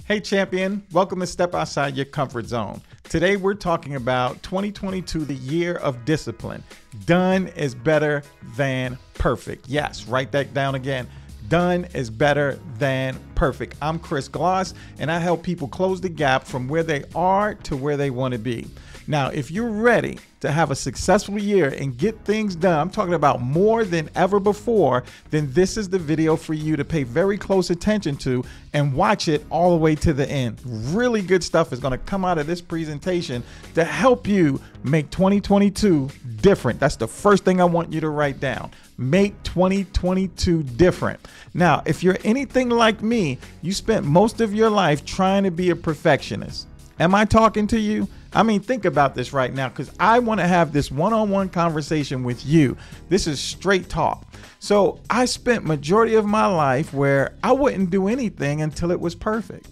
Hey champion, welcome to Step Outside Your Comfort Zone. Today we're talking about 2022, the year of discipline. Done is better than perfect. Yes, write that down again. Done is better than perfect. I'm Chris Gloss, and I help people close the gap from where they are to where they want to be. Now, if you're ready to have a successful year and get things done, I'm talking about more than ever before, then this is the video for you to pay very close attention to and watch it all the way to the end. Really good stuff is going to come out of this presentation to help you make 2022 different. That's the first thing I want you to write down. Make 2022 different. Now, if you're anything like me, you spent most of your life trying to be a perfectionist. Am I talking to you? I mean, think about this right now, because I want to have this one-on-one conversation with you. This is straight talk. So I spent majority of my life where I wouldn't do anything until it was perfect.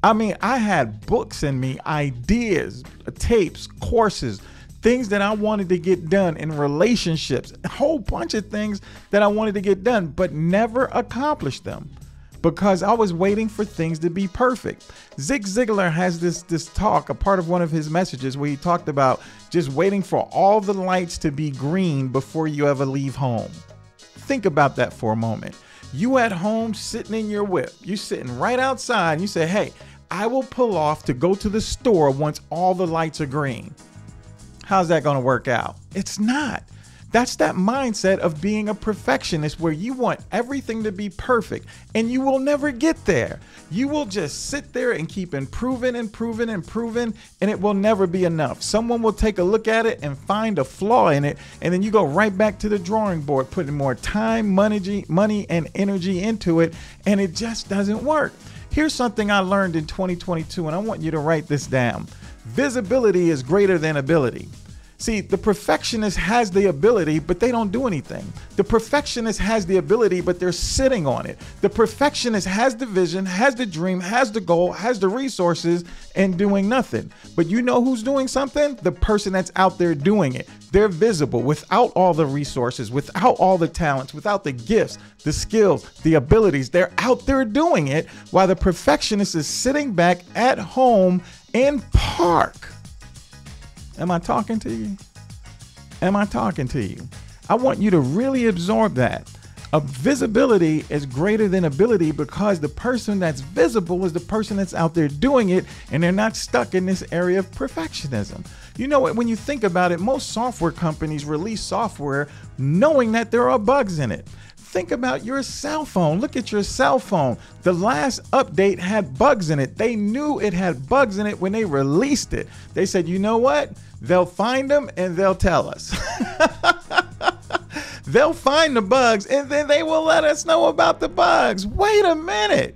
I mean, I had books in me, ideas, tapes, courses, things that I wanted to get done in relationships, a whole bunch of things that I wanted to get done, but never accomplished them, because I was waiting for things to be perfect. Zig Ziglar has this talk, a part of one of his messages, where he talked about just waiting for all the lights to be green before you ever leave home. Think about that for a moment. You at home sitting in your whip, you sitting right outside and you say, hey, I will pull off to go to the store once all the lights are green. How's that going to work out? It's not. That's that mindset of being a perfectionist, where you want everything to be perfect and you will never get there. You will just sit there and keep improving, and it will never be enough. Someone will take a look at it and find a flaw in it, and then you go right back to the drawing board, putting more time, money, and energy into it, and it just doesn't work. Here's something I learned in 2022, and I want you to write this down. Visibility is greater than ability. See, the perfectionist has the ability, but they don't do anything. The perfectionist has the ability, but they're sitting on it. The perfectionist has the vision, has the dream, has the goal, has the resources, and doing nothing. But you know who's doing something? The person that's out there doing it. They're visible without all the resources, without all the talents, without the gifts, the skills, the abilities. They're out there doing it, while the perfectionist is sitting back at home in park. Am I talking to you? Am I talking to you? I want you to really absorb that. Visibility is greater than ability, because the person that's visible is the person that's out there doing it, and they're not stuck in this area of perfectionism. You know what? When you think about it, most software companies release software knowing that there are bugs in it. Think about your cell phone. Look at your cell phone. The last update had bugs in it. They knew it had bugs in it when they released it. They said, you know what? They'll find them and they'll tell us. They'll find the bugs and then they will let us know about the bugs. Wait a minute.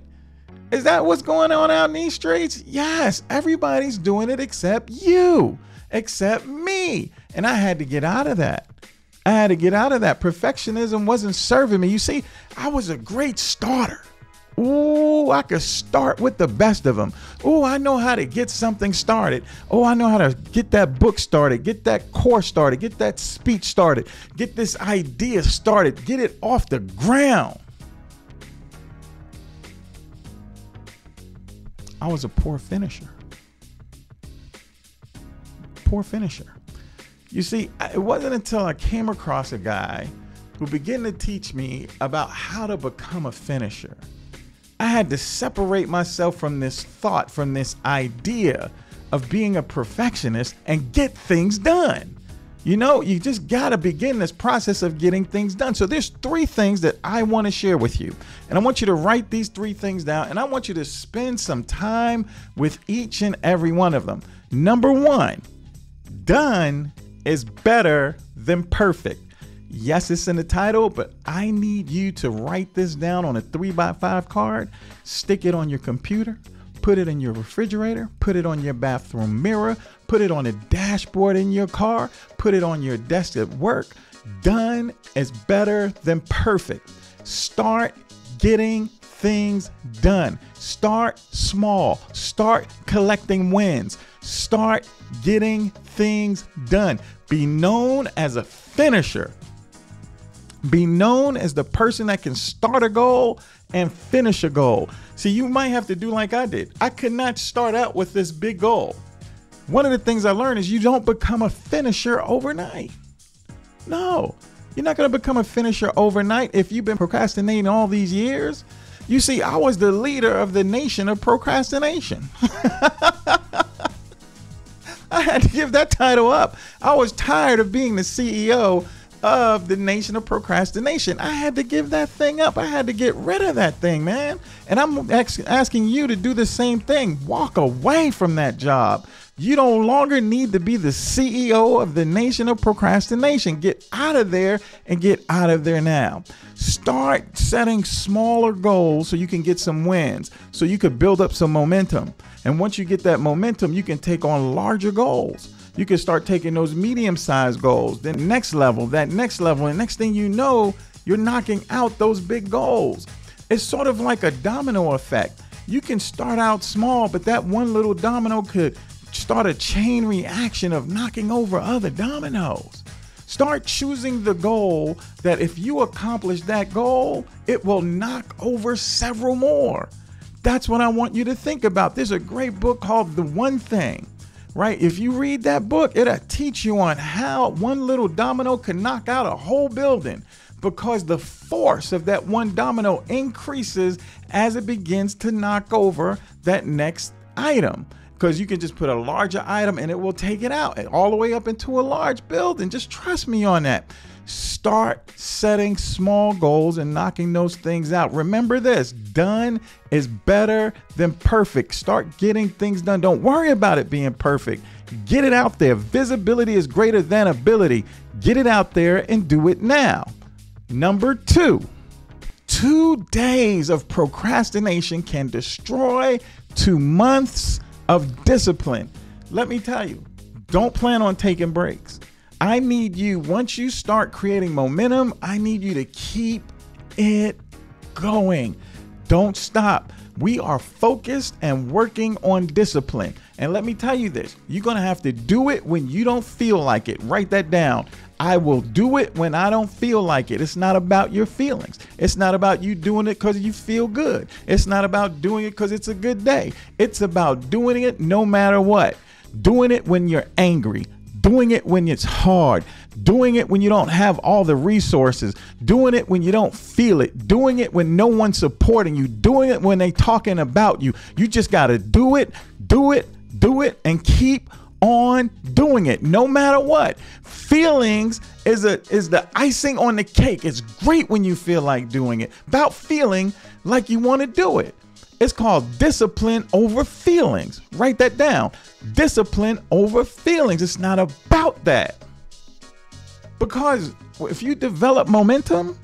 Is that what's going on out in these streets? Yes, everybody's doing it except you, except me. And I had to get out of that. I had to get out of that. Perfectionism wasn't serving me. You see, I was a great starter. Ooh, I could start with the best of them. Ooh, I know how to get something started. Oh, I know how to get that book started, get that course started, get that speech started, get this idea started, get it off the ground. I was a poor finisher. Poor finisher. You see, it wasn't until I came across a guy who began to teach me about how to become a finisher. I had to separate myself from this thought, from this idea of being a perfectionist, and get things done. You know, you just got to begin this process of getting things done. So there's 3 things that I want to share with you. And I want you to write these 3 things down, and I want you to spend some time with each and every one of them. Number 1, done is better than perfect. Yes, it's in the title, but I need you to write this down on a 3x5 card, stick it on your computer, put it in your refrigerator, put it on your bathroom mirror, put it on a dashboard in your car, put it on your desk at work. Done is better than perfect. Start getting things done. Start small. Start collecting wins. Start getting things done. Be known as a finisher. Be known as the person that can start a goal and finish a goal. See, you might have to do like I did. I could not start out with this big goal. One of the things I learned is you don't become a finisher overnight. No, you're not going to become a finisher overnight if you've been procrastinating all these years. You see, I was the leader of the nation of procrastination. I had to give that title up. I was tired of being the CEO of the nation of procrastination. I had to give that thing up. I had to get rid of that thing, man. And I'm asking you to do the same thing. Walk away from that job. You no longer need to be the CEO of the nation of procrastination. Get out of there and get out of there now. Start setting smaller goals so you can get some wins, so you could build up some momentum. And once you get that momentum, you can take on larger goals. You can start taking those medium-sized goals, then next level, and next thing you know, you're knocking out those big goals. It's sort of like a domino effect. You can start out small, but that one little domino could start a chain reaction of knocking over other dominoes. Start choosing the goal that if you accomplish that goal, it will knock over several more. That's what I want you to think about. There's a great book called The One Thing, right? If you read that book, it'll teach you on how one little domino can knock out a whole building, because the force of that one domino increases as it begins to knock over that next item. Because you can just put a larger item and it will take it out all the way up into a large building. Just trust me on that. Start setting small goals and knocking those things out. Remember this, done is better than perfect. Start getting things done. Don't worry about it being perfect. Get it out there. Visibility is greater than ability. Get it out there and do it now. Number 2, 2 days of procrastination can destroy 2 months of discipline. Let me tell you, don't plan on taking breaks. I need you, once you start creating momentum, I need you to keep it going. Don't stop. We are focused and working on discipline. And let me tell you this, you're going to have to do it when you don't feel like it. Write that down. I will do it when I don't feel like it. It's not about your feelings. It's not about you doing it because you feel good. It's not about doing it because it's a good day. It's about doing it no matter what. Doing it when you're angry. Doing it when it's hard. Doing it when you don't have all the resources. Doing it when you don't feel it. Doing it when no one's supporting you. Doing it when they talking about you. You just got to do it, and keep on doing it no matter what. Feelings is the icing on the cake. It's great when you feel like doing it. About feeling like you want to do it. It's called discipline over feelings. Write that down. Discipline over feelings. It's not about that. Because if you develop momentum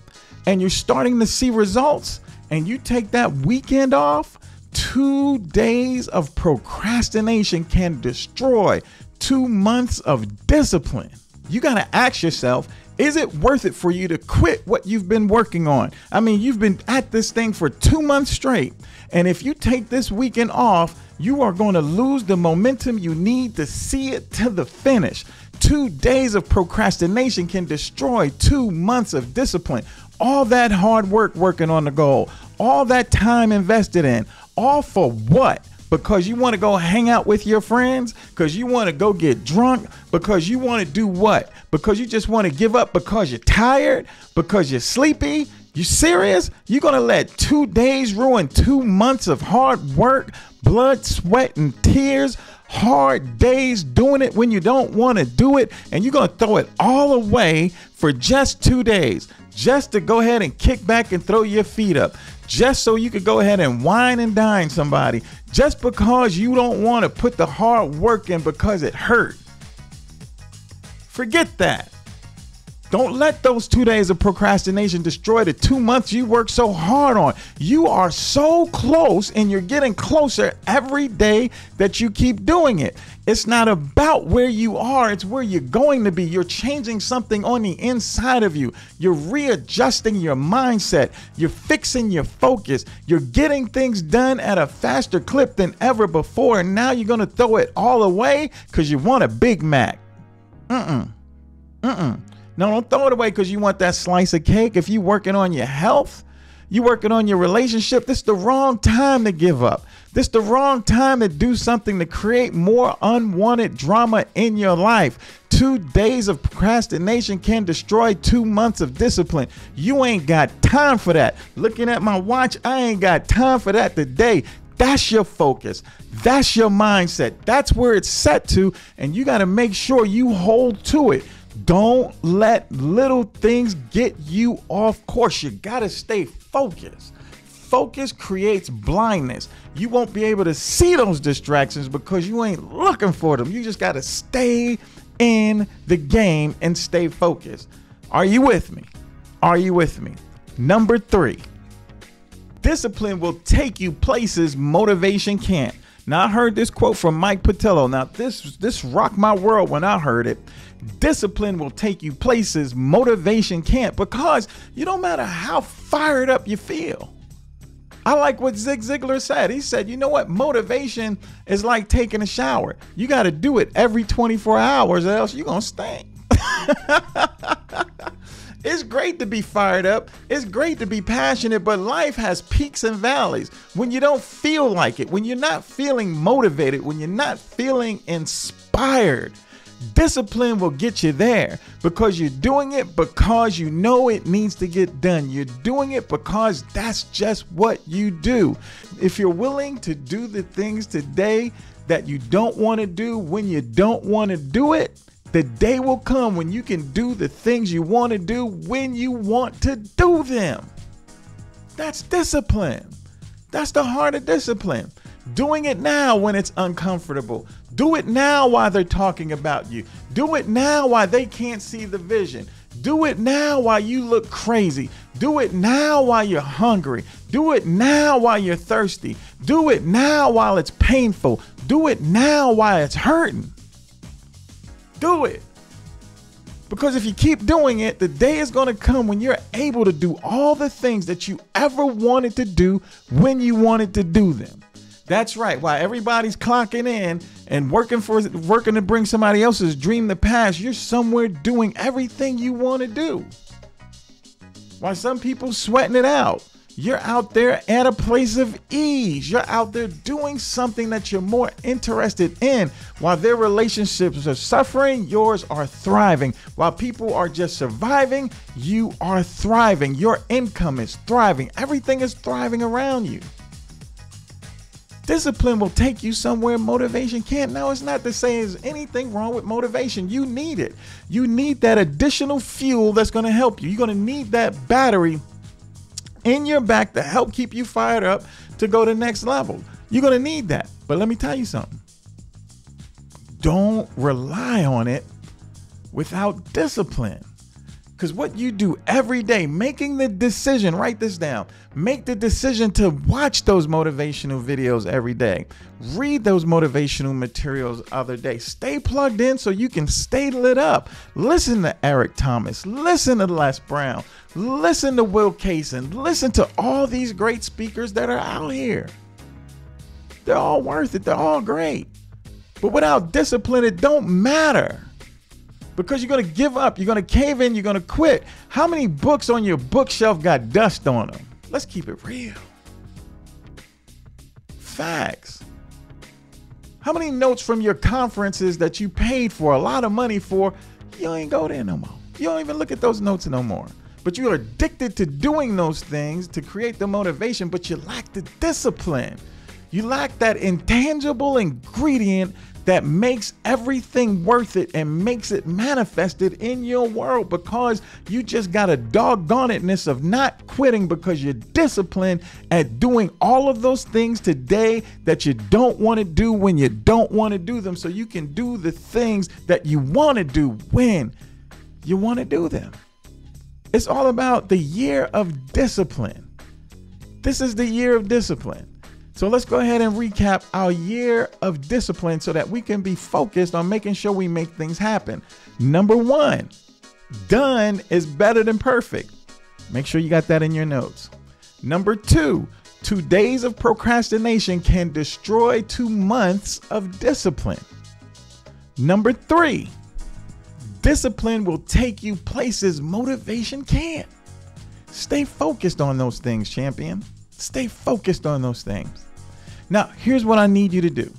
and you're starting to see results and you take that weekend off, 2 days of procrastination can destroy 2 months of discipline. You got to ask yourself, is it worth it for you to quit what you've been working on? I mean, you've been at this thing for 2 months straight. And if you take this weekend off, you are going to lose the momentum you need to see it to the finish. 2 days of procrastination can destroy 2 months of discipline. All that hard work working on the goal, all that time invested in, all for what? Because you want to go hang out with your friends? Because you want to go get drunk? Because you want to do what? Because you just want to give up because you're tired? Because you're sleepy? You serious? You're going to let 2 days ruin 2 months of hard work, blood, sweat, and tears, hard days doing it when you don't want to do it, and you're going to throw it all away for just 2 days, just to go ahead and kick back and throw your feet up, just so you could go ahead and wine and dine somebody, just because you don't want to put the hard work in because it hurt. Forget that. Don't let those 2 days of procrastination destroy the 2 months you worked so hard on. You are so close, and you're getting closer every day that you keep doing it. It's not about where you are. It's where you're going to be. You're changing something on the inside of you. You're readjusting your mindset. You're fixing your focus. You're getting things done at a faster clip than ever before. And now you're going to throw it all away because you want a Big Mac. No, don't throw it away because you want that slice of cake. If you're working on your health, You working on your relationship, this is the wrong time to give up. This is the wrong time to do something to create more unwanted drama in your life. 2 days of procrastination can destroy 2 months of discipline. You ain't got time for that. Looking at my watch, I ain't got time for that today. That's your focus. That's your mindset. That's where it's set to, and you got to make sure you hold to it. Don't let little things get you off course. You got to stay focused. Focus creates blindness. You won't be able to see those distractions because you ain't looking for them. You just got to stay in the game and stay focused. Are you with me? Are you with me? Number 3, discipline will take you places motivation can't. Now, I heard this quote from Mike Patillo. Now, this rocked my world when I heard it. Discipline will take you places motivation can't, because you don't matter how fired up you feel. I like what Zig Ziglar said. He said, you know what? Motivation is like taking a shower. You got to do it every 24 hours or else you're going to stink. It's great to be fired up. It's great to be passionate, but life has peaks and valleys. When you don't feel like it, when you're not feeling motivated, when you're not feeling inspired, discipline will get you there, because you're doing it because you know it needs to get done. You're doing it because that's just what you do. If you're willing to do the things today that you don't want to do when you don't want to do it, the day will come when you can do the things you want to do when you want to do them. That's discipline. That's the heart of discipline. Doing it now when it's uncomfortable. Do it now while they're talking about you. Do it now while they can't see the vision. Do it now while you look crazy. Do it now while you're hungry. Do it now while you're thirsty. Do it now while it's painful. Do it now while it's hurting. Do it. Because if you keep doing it, the day is going to come when you're able to do all the things that you ever wanted to do when you wanted to do them. That's right. While everybody's clocking in and working to bring somebody else's dream to pass, you're somewhere doing everything you want to do. While some people sweating it out, you're out there at a place of ease. You're out there doing something that you're more interested in. While their relationships are suffering, yours are thriving. While people are just surviving, you are thriving. Your income is thriving. Everything is thriving around you. Discipline will take you somewhere motivation can't. Now, it's not to say there's anything wrong with motivation. You need it. You need that additional fuel that's going to help you. You're going to need that battery in your back to help keep you fired up to go to the next level. You're going to need that. But let me tell you something. Don't rely on it without discipline. Because what you do every day, making the decision, write this down, make the decision to watch those motivational videos every day. Read those motivational materials other day. Stay plugged in so you can stay lit up. Listen to Eric Thomas. Listen to Les Brown. Listen to Will Kaysen. Listen to all these great speakers that are out here. They're all worth it. They're all great. But without discipline, it don't matter. Because you're going to give up, you're going to cave in, you're going to quit. How many books on your bookshelf got dust on them? Let's keep it real. Facts. How many notes from your conferences that you paid for a lot of money for, you ain't go there no more. You don't even look at those notes no more. But you're addicted to doing those things to create the motivation, but you lack the discipline. You lack that intangible ingredient that makes everything worth it and makes it manifested in your world, because you just got a doggone itness of not quitting because you're disciplined at doing all of those things today that you don't want to do when you don't want to do them, so you can do the things that you want to do when you want to do them. It's all about the year of discipline. This is the year of discipline. So let's go ahead and recap our year of discipline so that we can be focused on making sure we make things happen. Number 1, done is better than perfect. Make sure you got that in your notes. Number 2, 2 days of procrastination can destroy 2 months of discipline. Number 3, discipline will take you places motivation can't. Stay focused on those things, champion. Stay focused on those things. Now, here's what I need you to do.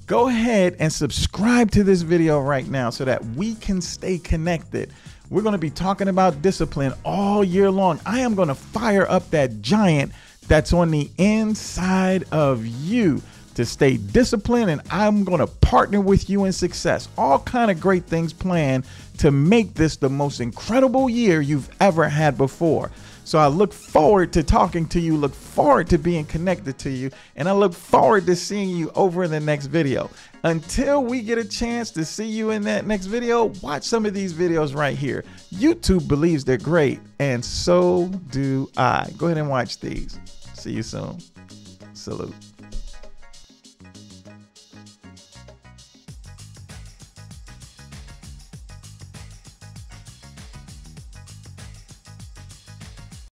Go ahead and subscribe to this video right now so that we can stay connected. We're going to be talking about discipline all year long. I am going to fire up that giant that's on the inside of you to stay disciplined, and I'm going to partner with you in success. All kind of great things planned to make this the most incredible year you've ever had before. So I look forward to talking to you, look forward to being connected to you, and I look forward to seeing you over in the next video. Until we get a chance to see you in that next video, watch some of these videos right here. YouTube believes they're great, and so do I. Go ahead and watch these. See you soon. Salute.